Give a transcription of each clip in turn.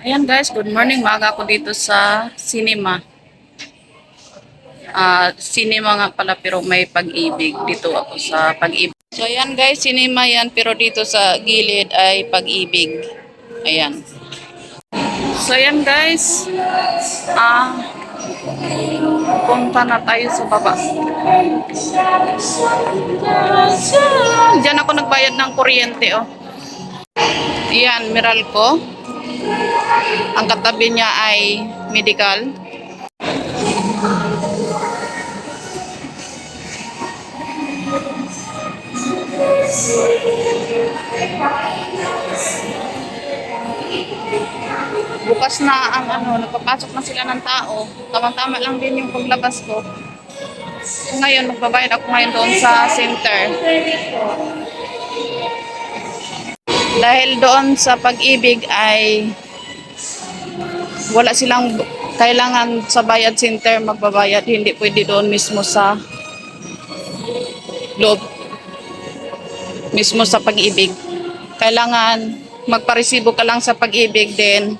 Ayan guys, good morning. Maaga ako dito sa cinema. Cinema nga pala pero may Pag-ibig. Dito ako sa Pag-ibig. So ayan guys, cinema yan pero dito sa gilid ay Pag-ibig. Ayan. So ayan guys, punta na tayo sa baba. Diyan ako nagbayad ng kuryente oh. Ayan, Meralco. Ang katabi niya ay medical. Bukas na ang nagpapasok na sila ng tao. Tama-tama lang din yung paglabas ko. So ngayon, magbabayad ako ngayon doon sa center. Dahil doon sa Pag-ibig ay wala silang kailangan sa bayad center magbabayad. Hindi pwede doon mismo sa loob. Mismo sa Pag-ibig. Kailangan magparesibo ka lang sa Pag-ibig din.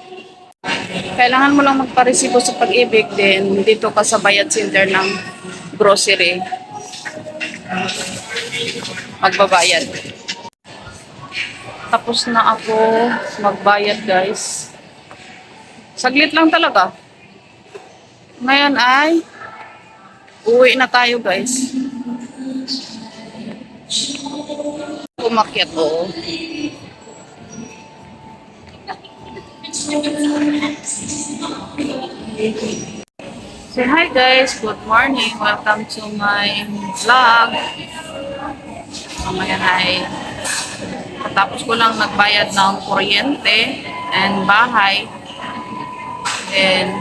Kailangan mo lang magparesibo sa Pag-ibig din. Dito ka sa bayad center ng grocery. Magbabayad. Tapos na ako magbayad guys. Saglit lang talaga. Ngayon ay uwi na tayo guys. Umakyat o. Say hi guys, good morning. Welcome to my vlog. Mamaya ay tapos ko lang nagbayad ng kuryente and bahay. And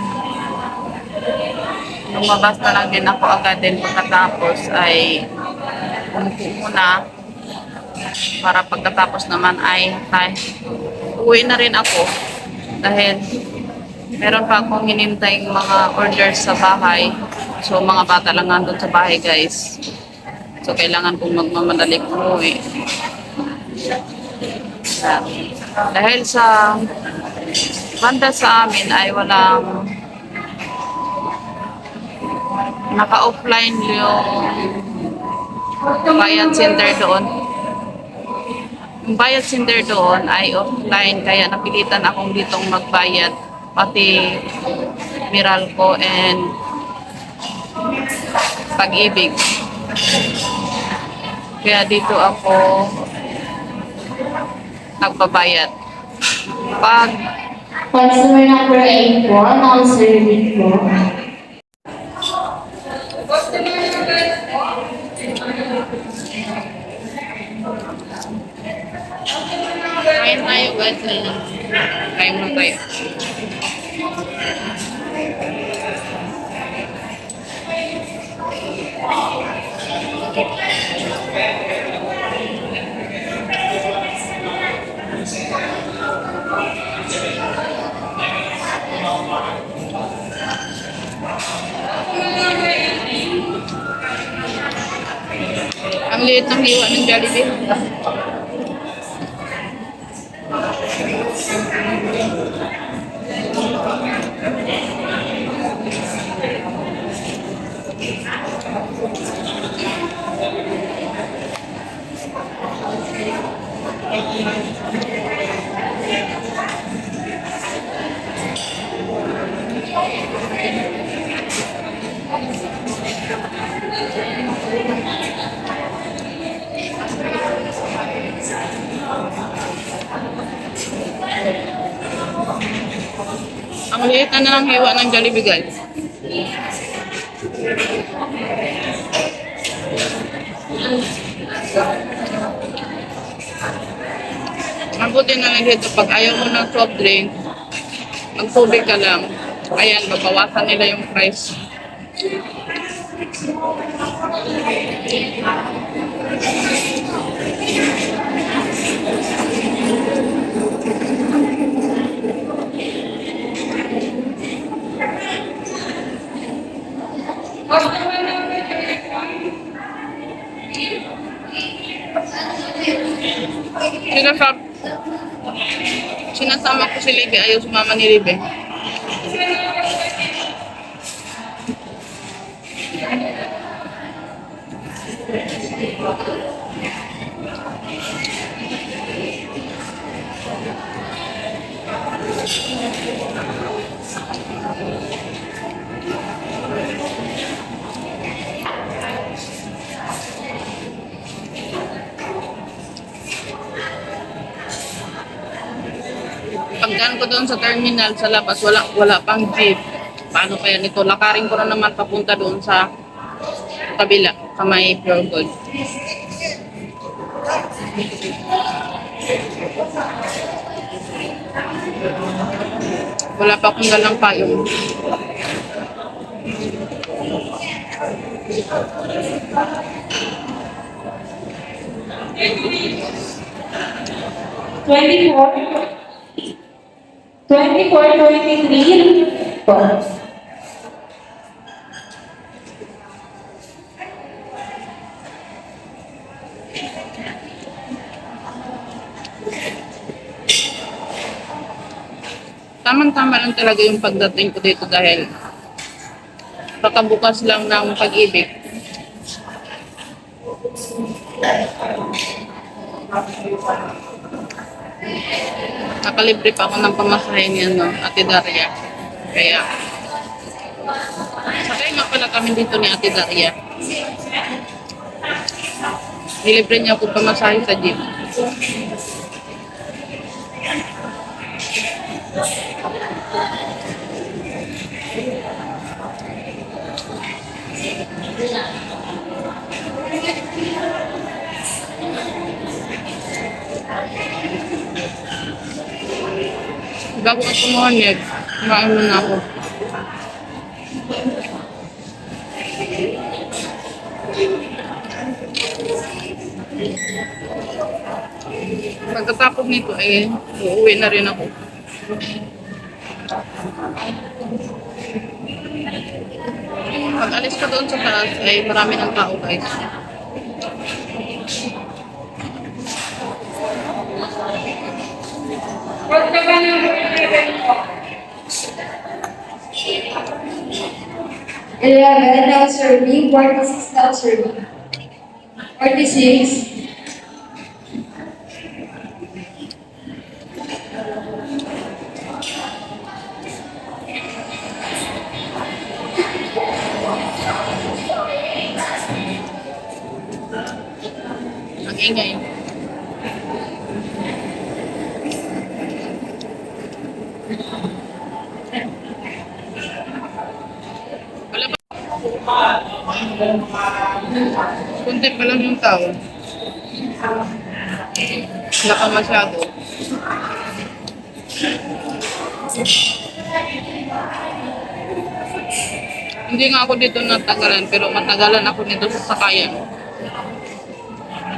lumabas na lang din ako agad din pagkatapos ay umupo muna para pagkatapos naman ay uwi na rin ako dahil meron pa akong hinintaying mga orders sa bahay. So mga bata lang nandun sa bahay guys. So kailangan kong magmamadali umuwi. Dahil sa banda sa amin ay walang naka-offline yung bayad center doon. Yung bayad center doon ay offline kaya napilitan akong ditong magbayad pati Meralco and Pag-ibig. Kaya dito ako nagbabayad. Pag Customer number 84, non-serving po. kain tayo guys. Kain mo tayo. Ang liit ng hiwa ng Jollibee. Ang liit na ng hiwa ng Jollibee guys. Mabuti na lang dito pag ayaw mo ng soft drink, magtubig ka lang. Ayan, babawasan nila yung price. Sinasabi sinasama ko si Libby, ayaw sumama ni Libby. Pagkaan ko doon sa terminal sa labas, wala pang jeep. Paano kaya nito? Lakarin ko na naman papunta doon sa kabila, sa may Pure Gold. Wala pa akong dalang payong. Twenty-four. 23. Tamang-tama lang talaga yung pagdating ko dito dahil kakabukas lang ng Pag-ibig. Nakalibre pa ako ng pamasahe ni Ate Daria. Kaya, sakay nga pala kami dito ni Ate Daria. Nilibre niya ako pamasahe sa jeep. Bago ako tumuhanyag, kumain muna ako. Pagkatapos nito uuwi na rin ako. Pag alis ko doon sa taas ay marami ng tao guys. Now serving. 46 now serving. 46. Ang ingay. Wala ba? Kunti pa lang yung tao. Wala ka masyado. Hindi nga ako dito natagalan, pero matagalan ako dito sa sakayan.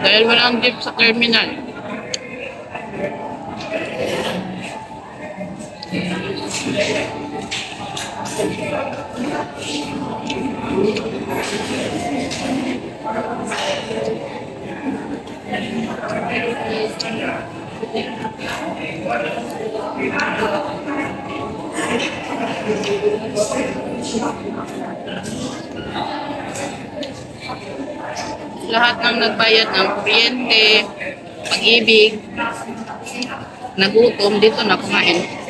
Dahil walang jeep sa terminal. Lahat ng nagbayad ng kuryente, Pag-ibig, nagutom, dito na kumain.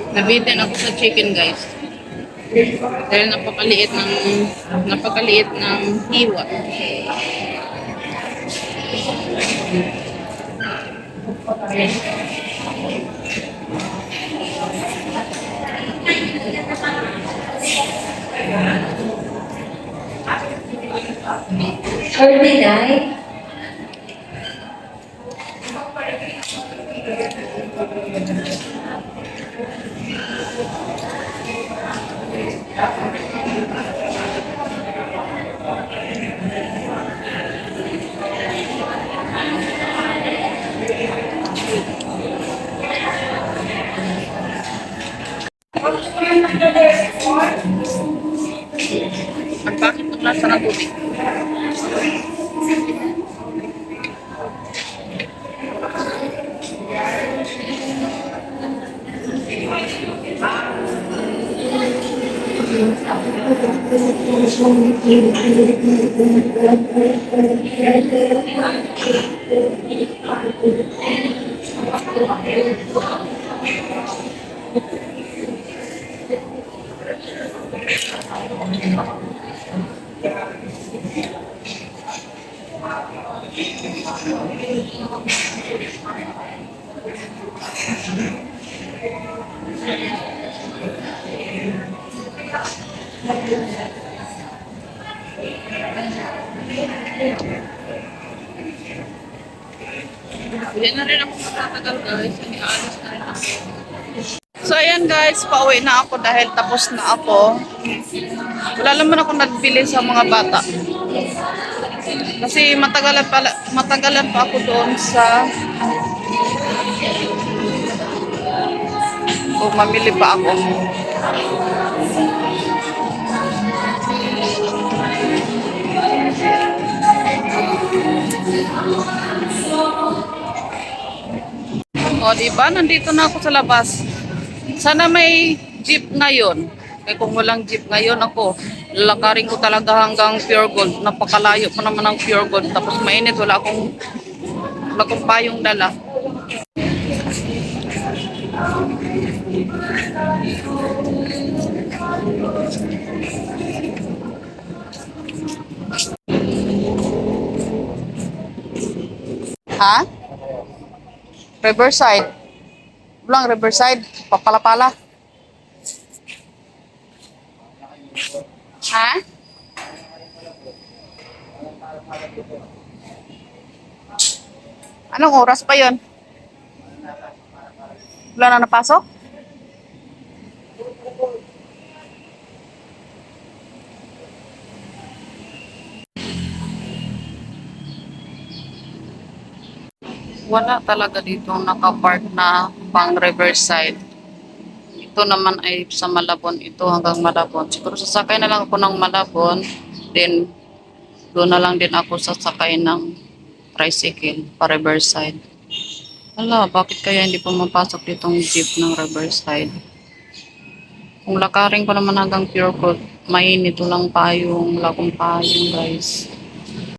Nabitin ako sa chicken, guys. Dahil napakaliit ng hiwa. Thursday night. Ang bakit ng lasa ng tubig? Hindi na rin ako matatagal, guys. Aalis na rin ako. So, ayan guys, pauwi na ako dahil tapos na ako. Wala naman ako nagbili sa mga bata. Kasi matagalan pa ako doon sa kung mamili pa ako. O, diba? Nandito na ako sa labas. Sana may jeep ngayon. Kaya kung walang jeep ngayon ako, lalakarin ko talaga hanggang Pure Gold. Napakalayo pa naman ng Pure Gold. Tapos mainit, wala akong payong dala. Ha? Riverside. Walang Riverside. Papala-pala. Ha? Anong oras pa yon? Wala na napasok? Wala talaga dito nakapark na pang Riverside. Ito naman ay sa Malabon. Ito hanggang Malabon. Siguro sasakay na lang ako ng Malabon. Then, doon na lang din ako sasakay ng tricycle pa Riverside. Wala, bakit kaya hindi pumapasok ditong jeep ng Riverside? Kung lakarin ko naman hanggang Pure Gold, mainit lang payong, wala akong payong guys.